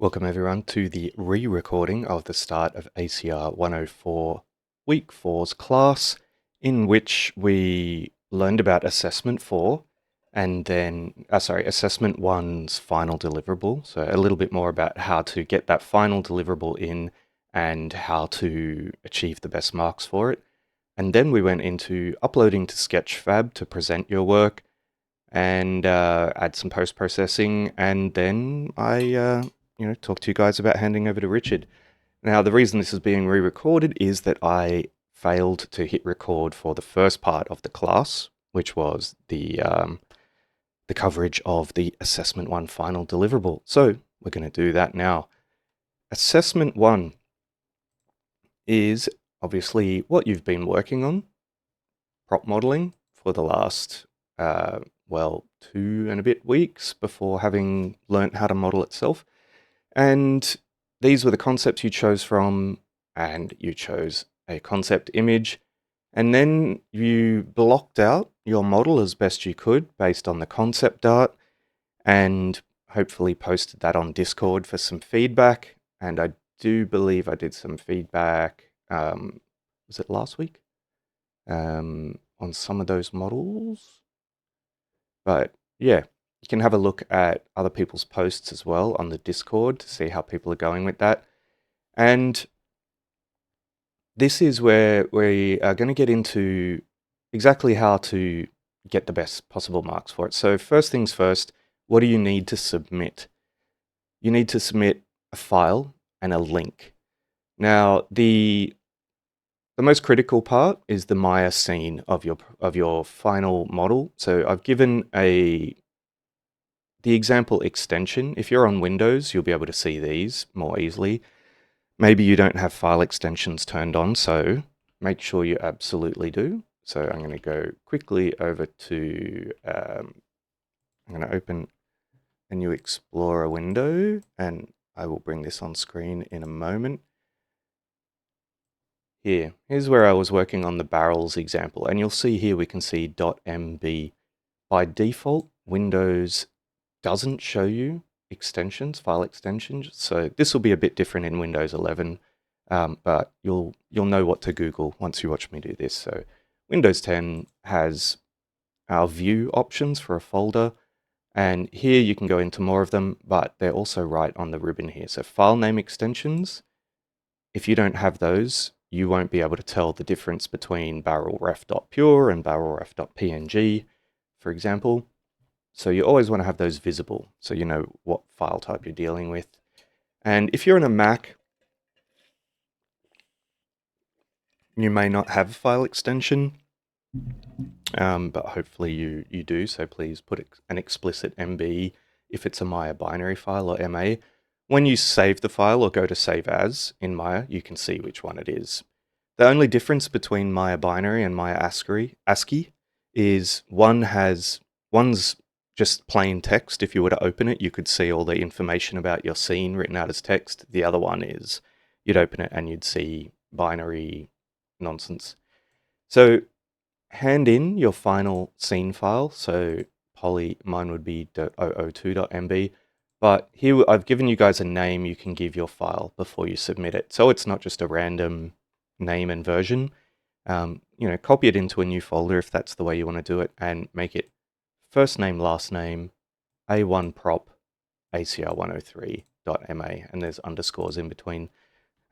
Welcome everyone to the re-recording of the start of ACR104 Week 4's class, in which we learned about Assessment 4 and then, Assessment 1's final deliverable. So a little bit more about how to get that final deliverable in and how to achieve the best marks for it. And then we went into uploading to Sketchfab to present your work and add some post-processing, and then I talk to you guys about handing over to Richard. Now, the reason this is being re-recorded is that I failed to hit record for the first part of the class, which was the coverage of the Assessment 1 final deliverable. So we're going to do that now. Assessment 1 is obviously what you've been working on, prop modeling, for the last 2 and a bit weeks before having learnt how to model itself. And these were the concepts you chose from, and you chose a concept image, and then you blocked out your model as best you could based on the concept art, and hopefully posted that on Discord for some feedback. And I do believe I did some feedback, was it last week? On some of those models. But yeah, you can have a look at other people's posts as well on the Discord to see how people are going with that. And this is where we are going to get into exactly how to get the best possible marks for it. So first things first, what do you need to submit? You need to submit a file and a link. Now, the most critical part is the Maya scene of your final model. So I've given the example extension. If you're on Windows, you'll be able to see these more easily. Maybe you don't have file extensions turned on, so make sure you absolutely do. So I'm going to go quickly over to, I'm going to open a new Explorer window, and I will bring this on screen in a moment. Here's where I was working on the barrels example, and you'll see here we can see .mb. By default, Windows doesn't show you extensions, file extensions, so this will be a bit different in Windows 11, but you'll know what to Google once you watch me do this. So Windows 10 has our view options for a folder, and here you can go into more of them, but they're also right on the ribbon here. So file name extensions, if you don't have those, you won't be able to tell the difference between barrelref.pure and barrelref.png, for example. So you always want to have those visible so you know what file type you're dealing with. And if you're on a Mac, you may not have a file extension, but hopefully you do. So please put an explicit MB if it's a Maya binary file or MA. When you save the file or go to save as in Maya, you can see which one it is. The only difference between Maya binary and Maya ASCII is one's just plain text. If you were to open it, you could see all the information about your scene written out as text. The other one is you'd open it and you'd see binary nonsense. So hand in your final scene file. So mine would be .002.mb. But here I've given you guys a name you can give your file before you submit it. So it's not just a random name and version. Copy it into a new folder if that's the way you want to do it, and make it first name, last name, A1 prop, ACR103.ma, and there's underscores in between.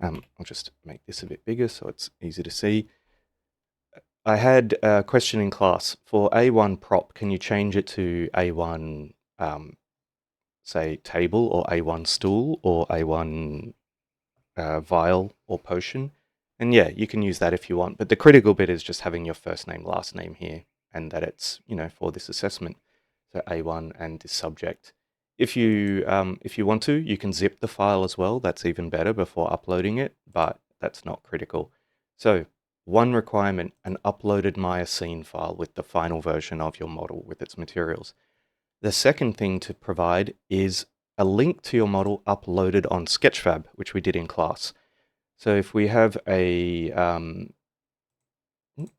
I'll just make this a bit bigger so it's easy to see. I had a question in class for A1 prop. Can you change it to A1, say, table, or A1 stool, or A1 vial or potion? And yeah, you can use that if you want. But the critical bit is just having your first name, last name here, and that it's, for this assessment. So A1 and this subject. If you want to, you can zip the file as well. That's even better before uploading it, but that's not critical. So one requirement, an uploaded Maya scene file with the final version of your model with its materials. The second thing to provide is a link to your model uploaded on Sketchfab, which we did in class. So if we have a,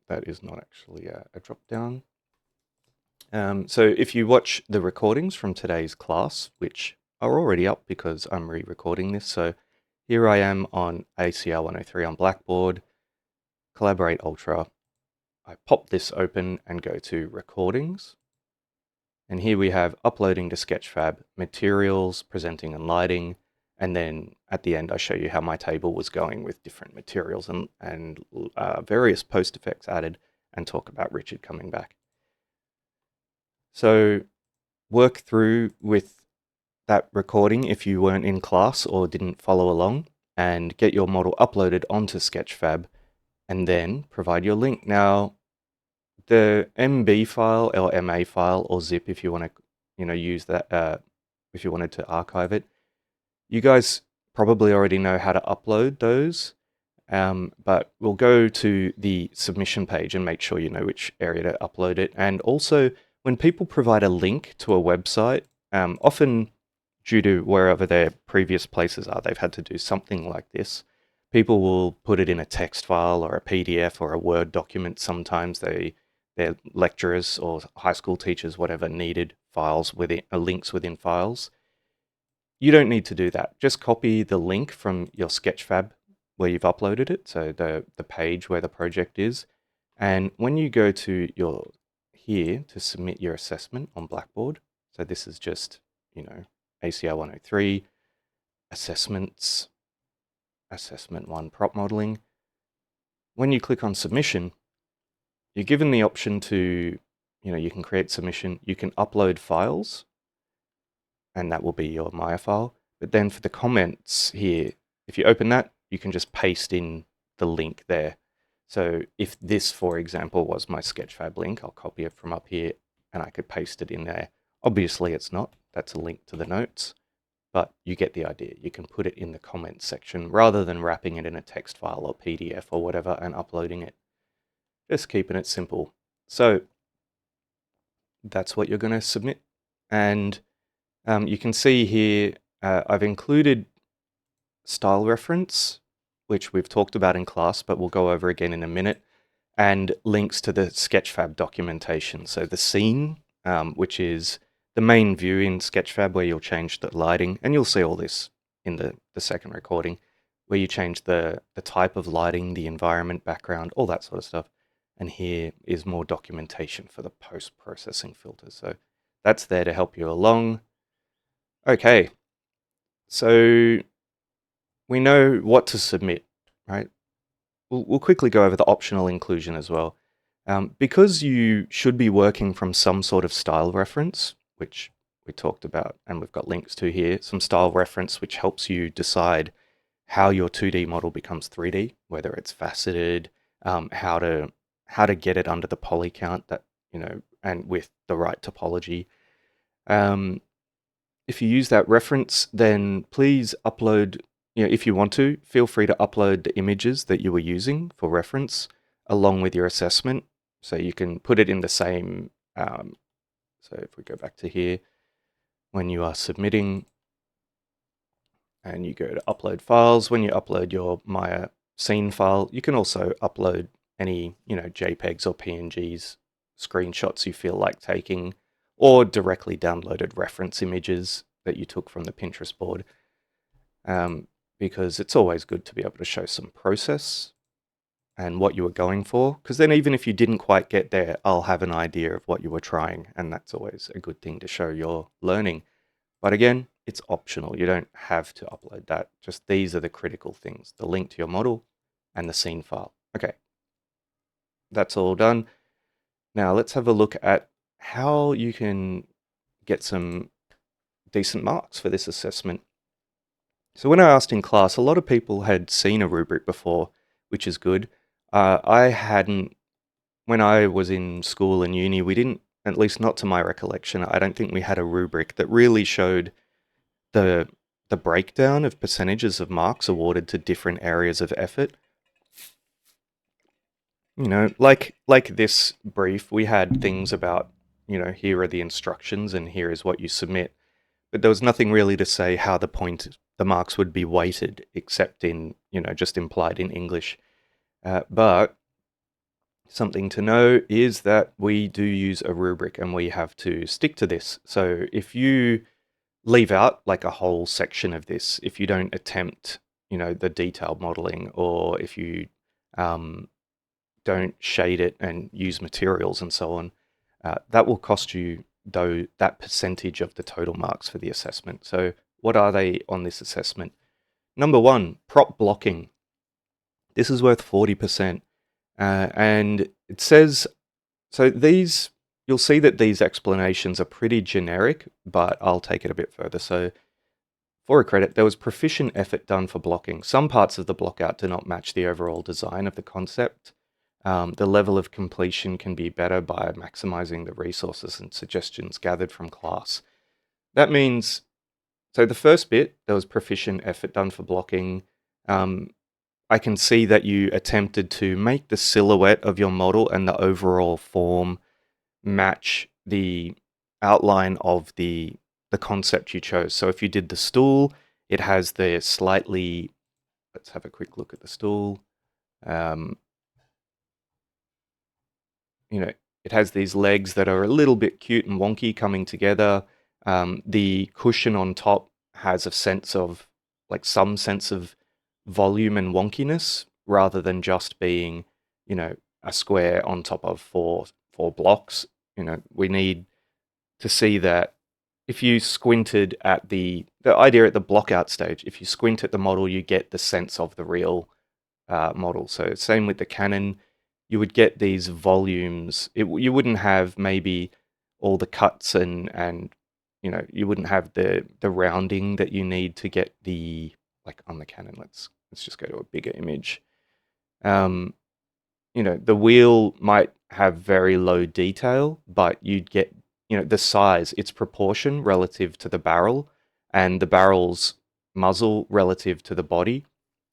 that is not actually a drop down. So if you watch the recordings from today's class, which are already up because I'm re-recording this. So here I am on ACR103 on Blackboard, Collaborate Ultra. I pop this open and go to Recordings. And here we have uploading to Sketchfab, materials, presenting and lighting. And then at the end, I show you how my table was going with different materials and various post effects added, and talk about Richard coming back. So work through with that recording if you weren't in class or didn't follow along, and get your model uploaded onto Sketchfab, and then provide your link. Now, the MB file or MA file or zip, if you want to, use that, if you wanted to archive it, you guys probably already know how to upload those. But we'll go to the submission page and make sure you know which area to upload it. And also, when people provide a link to a website, often due to wherever their previous places are, they've had to do something like this. People will put it in a text file or a PDF or a Word document. Sometimes their lecturers or high school teachers, whatever, needed files within links within files. You don't need to do that. Just copy the link from your Sketchfab where you've uploaded it, so the page where the project is. And when you go to here to submit your assessment on Blackboard, so this is just, ACR103, assessments, assessment 1, prop modeling. When you click on submission, you're given the option to, you can create submission, you can upload files, and that will be your Maya file. But then for the comments here, if you open that, you can just paste in the link there. So if this, for example, was my Sketchfab link, I'll copy it from up here and I could paste it in there. Obviously it's not, that's a link to the notes, but you get the idea. You can put it in the comments section rather than wrapping it in a text file or PDF or whatever and uploading it. Just keeping it simple. So that's what you're going to submit. And you can see here, I've included style reference, which we've talked about in class, but we'll go over again in a minute, and links to the Sketchfab documentation. So the scene, which is the main view in Sketchfab where you'll change the lighting, and you'll see all this in the second recording, where you change the type of lighting, the environment, background, all that sort of stuff. And here is more documentation for the post-processing filters. So that's there to help you along. Okay, so we know what to submit, right? We'll quickly go over the optional inclusion as well. Because you should be working from some sort of style reference, which we talked about and we've got links to here, some style reference which helps you decide how your 2D model becomes 3D, whether it's faceted, how to get it under the poly count that, and with the right topology. If you use that reference, then please upload, if you want to, feel free to upload the images that you were using for reference along with your assessment. So you can put it in the same, so if we go back to here, when you are submitting and you go to upload files, when you upload your Maya scene file, you can also upload any, JPEGs or PNGs, screenshots you feel like taking, or directly downloaded reference images that you took from the Pinterest board, because it's always good to be able to show some process and what you were going for, because then even if you didn't quite get there, I'll have an idea of what you were trying, and that's always a good thing to show your learning. But again, it's optional. You don't have to upload that. Just these are the critical things: the link to your model and the scene file. Okay, that's all done. Now let's have a look at how you can get some decent marks for this assessment. So when I asked in class, a lot of people had seen a rubric before, which is good. I hadn't. When I was in school and uni, we didn't, at least not to my recollection, I don't think we had a rubric that really showed the breakdown of percentages of marks awarded to different areas of effort. Like this brief, we had things about, here are the instructions and here is what you submit. But there was nothing really to say how the marks would be weighted, except in, just implied in English. But something to know is that we do use a rubric and we have to stick to this. So if you leave out like a whole section of this if you don't attempt, the detailed modeling, or if you um, don't shade it and use materials and so on. That will cost you, though, that percentage of the total marks for the assessment. So what are they on this assessment? Number one, prop blocking. This is worth 40%. And it says, so these, you'll see that these explanations are pretty generic, but I'll take it a bit further. So for a credit, there was proficient effort done for blocking. Some parts of the block out do not match the overall design of the concept. The level of completion can be better by maximizing the resources and suggestions gathered from class. That means, so the first bit, there was proficient effort done for blocking. I can see that you attempted to make the silhouette of your model and the overall form match the outline of the concept you chose. So if you did the stool, it has the slightly, let's have a quick look at the stool. It has these legs that are a little bit cute and wonky coming together. The cushion on top has a sense of, like, some sense of volume and wonkiness rather than just being, a square on top of four blocks. We need to see that if you squinted at the idea at the block out stage, if you squint at the model, you get the sense of the real model. So same with the cannon, you would get these volumes. You wouldn't have maybe all the cuts and you wouldn't have the rounding that you need to get the, like on the cannon. Let's just go to a bigger image. The wheel might have very low detail, but you'd get, the size, its proportion relative to the barrel, and the barrel's muzzle relative to the body.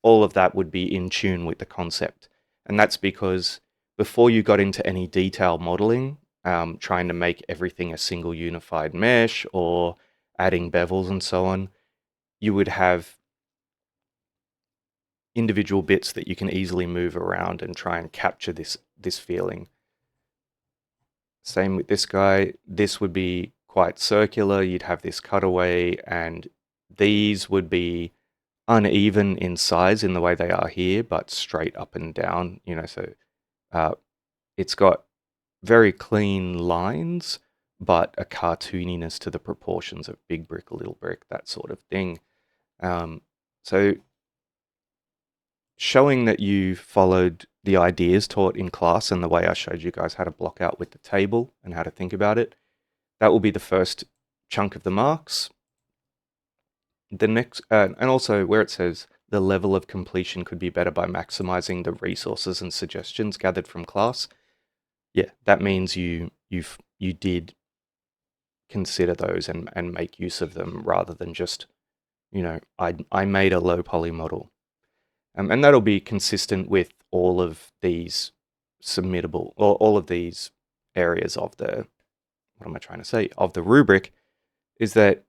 All of that would be in tune with the concept. And that's because before you got into any detail modeling, trying to make everything a single unified mesh or adding bevels and so on, you would have individual bits that you can easily move around and try and capture this feeling. Same with this guy. This would be quite circular. You'd have this cutaway, and these would be uneven in size in the way they are here, but straight up and down. So it's got very clean lines, but a cartooniness to the proportions of big brick, little brick, that sort of thing. So showing that you followed the ideas taught in class and the way I showed you guys how to block out with the table and how to think about it, that will be the first chunk of the marks. The next, and also where it says the level of completion could be better by maximizing the resources and suggestions gathered from class. Yeah, that means you did consider those and make use of them rather than just, I made a low poly model. And that'll be consistent with all of these submittable, or all of these areas of the, what am I trying to say, of the rubric, is that,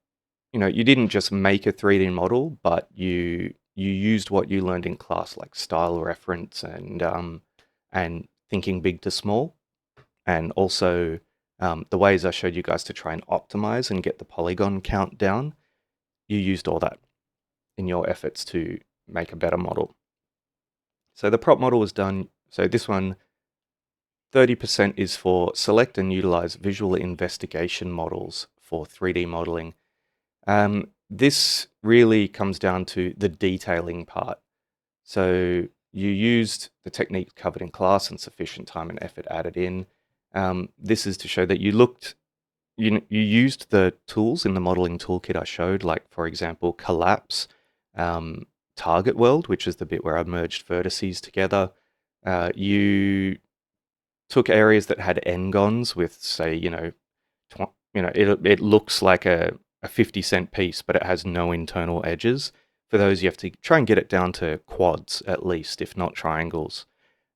you didn't just make a 3D model, but you used what you learned in class, like style reference and thinking big to small, and also the ways I showed you guys to try and optimize and get the polygon count down. You used all that in your efforts to make a better model. So the prop model was done. So this one, 30% is for select and utilize visual investigation models for 3D modeling. This really comes down to the detailing part. So you used the techniques covered in class and sufficient time and effort added in. This is to show that you used the tools in the modeling toolkit I showed, like, for example, collapse, target world, which is the bit where I merged vertices together. You took areas that had n-gons with, say, it looks like a 50-cent piece, but it has no internal edges. For those, you have to try and get it down to quads at least, if not triangles.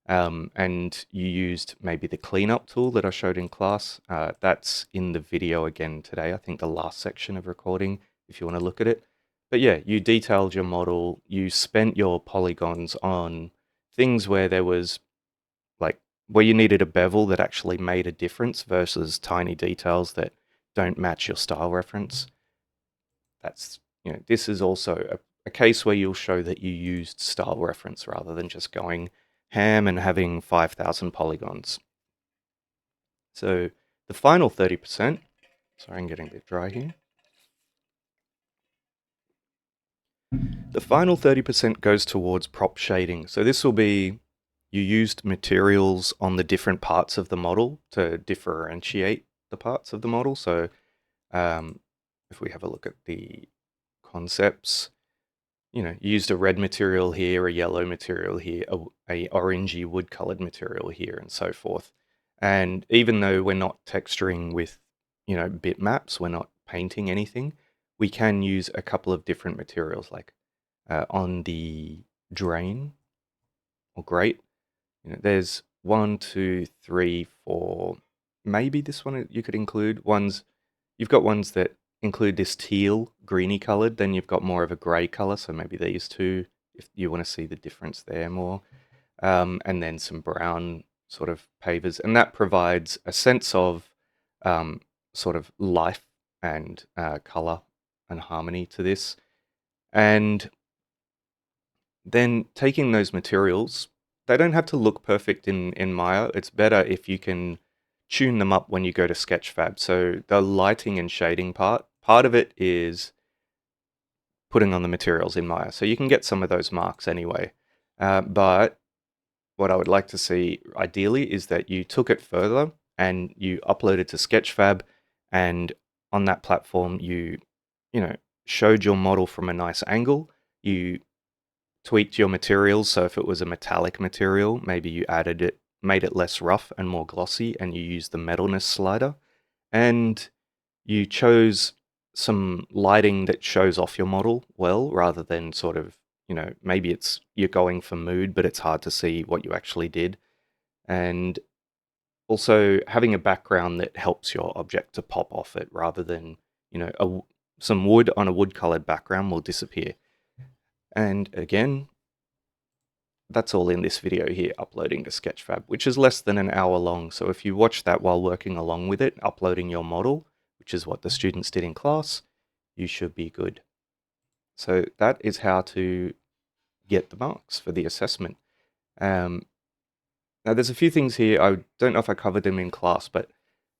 And you used maybe the cleanup tool that I showed in class. That's in the video again today, I think the last section of recording, if you want to look at it. But yeah, you detailed your model, you spent your polygons on things where there was, like, where you needed a bevel that actually made a difference versus tiny details that don't match your style reference. that's, this is also a case where you'll show that you used style reference rather than just going ham and having 5,000 polygons. So the final 30%, sorry, I'm getting a bit dry here. The final 30% goes towards prop shading. So this will be, you used materials on the different parts of the model to differentiate the parts of the model. So if we have a look at the concepts, you used a red material here, a yellow material here, a orangey wood colored material here, and so forth. And even though we're not texturing with, bitmaps, we're not painting anything, we can use a couple of different materials, like on the drain or grate. There's 1, 2, 3, 4. Maybe this one you could include ones. You've got ones that include this teal, greeny colored. Then you've got more of a grey color. So maybe these two, if you want to see the difference there more. And then some brown sort of pavers, and that provides a sense of sort of life and color and harmony to this. And then taking those materials, they don't have to look perfect in Maya. It's better if you can tune them up when you go to Sketchfab. So the lighting and shading part of it is putting on the materials in Maya. So you can get some of those marks anyway. But what I would like to see ideally is that you took it further and you uploaded to Sketchfab, and on that platform you showed your model from a nice angle. You tweaked your materials, so if it was a metallic material, maybe you added it, made it less rough and more glossy, and you used the metalness slider, and you chose some lighting that shows off your model well, rather than sort of, maybe it's you're going for mood, but it's hard to see what you actually did. And also having a background that helps your object to pop off it, rather than, some wood on a wood colored background will disappear. And again, that's all in this video here, uploading to Sketchfab, which is less than an hour long. So if you watch that while working along with it, uploading your model, which is what the students did in class, you should be good. So that is how to get the marks for the assessment. Now there's a few things here, I don't know if I covered them in class, but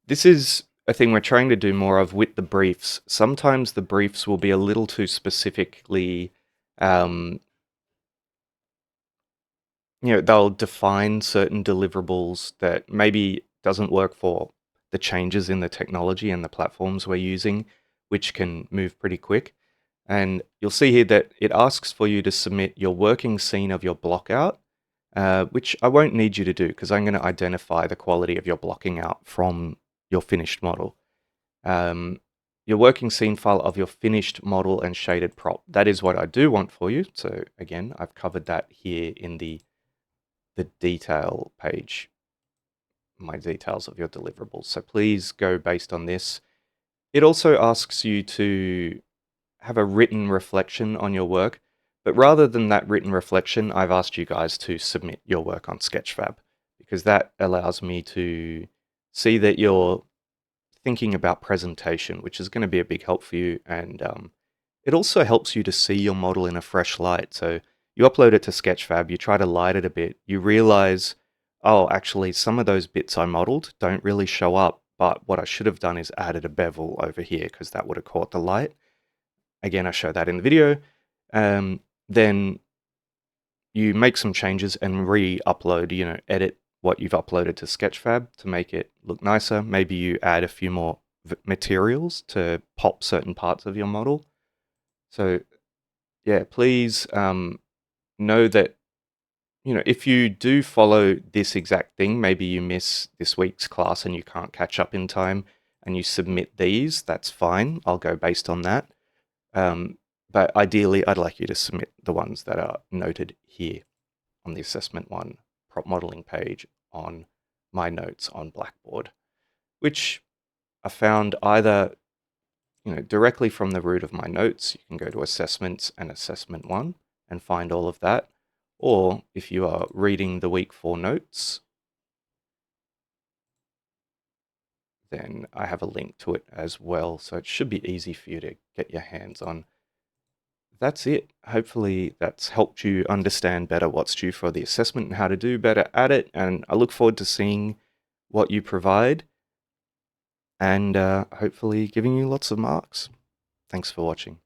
this is a thing we're trying to do more of with the briefs. Sometimes the briefs will be a little too specifically they'll define certain deliverables that maybe doesn't work for the changes in the technology and the platforms we're using, which can move pretty quick. And you'll see here that it asks for you to submit your working scene of your block out, which I won't need you to do because I'm going to identify the quality of your blocking out from your finished model. Your working scene file of your finished model and shaded prop. That is what I do want for you. So again, I've covered that here in the detail page, my details of your deliverables. So please go based on this. It also asks you to have a written reflection on your work, but rather than that written reflection, I've asked you guys to submit your work on Sketchfab, because that allows me to see that you're thinking about presentation, which is going to be a big help for you. And it also helps you to see your model in a fresh light. So you upload it to Sketchfab, you try to light it a bit, you realize, oh, actually some of those bits I modeled don't really show up, but what I should have done is added a bevel over here because that would have caught the light. Again, I show that in the video. Then you make some changes and re-upload, edit what you've uploaded to Sketchfab to make it look nicer. Maybe you add a few more materials to pop certain parts of your model. So yeah, please know that, if you do follow this exact thing, maybe you miss this week's class and you can't catch up in time and you submit these, that's fine. I'll go based on that. But ideally, I'd like you to submit the ones that are noted here on the assessment one prop modeling page on my notes on Blackboard, which I found either directly from the root of my notes. You can go to assessments and assessment one and find all of that. Or if you are reading the week 4 notes, then I have a link to it as well. So it should be easy for you to get your hands on. That's it. Hopefully that's helped you understand better what's due for the assessment and how to do better at it. And I look forward to seeing what you provide and hopefully giving you lots of marks. Thanks for watching.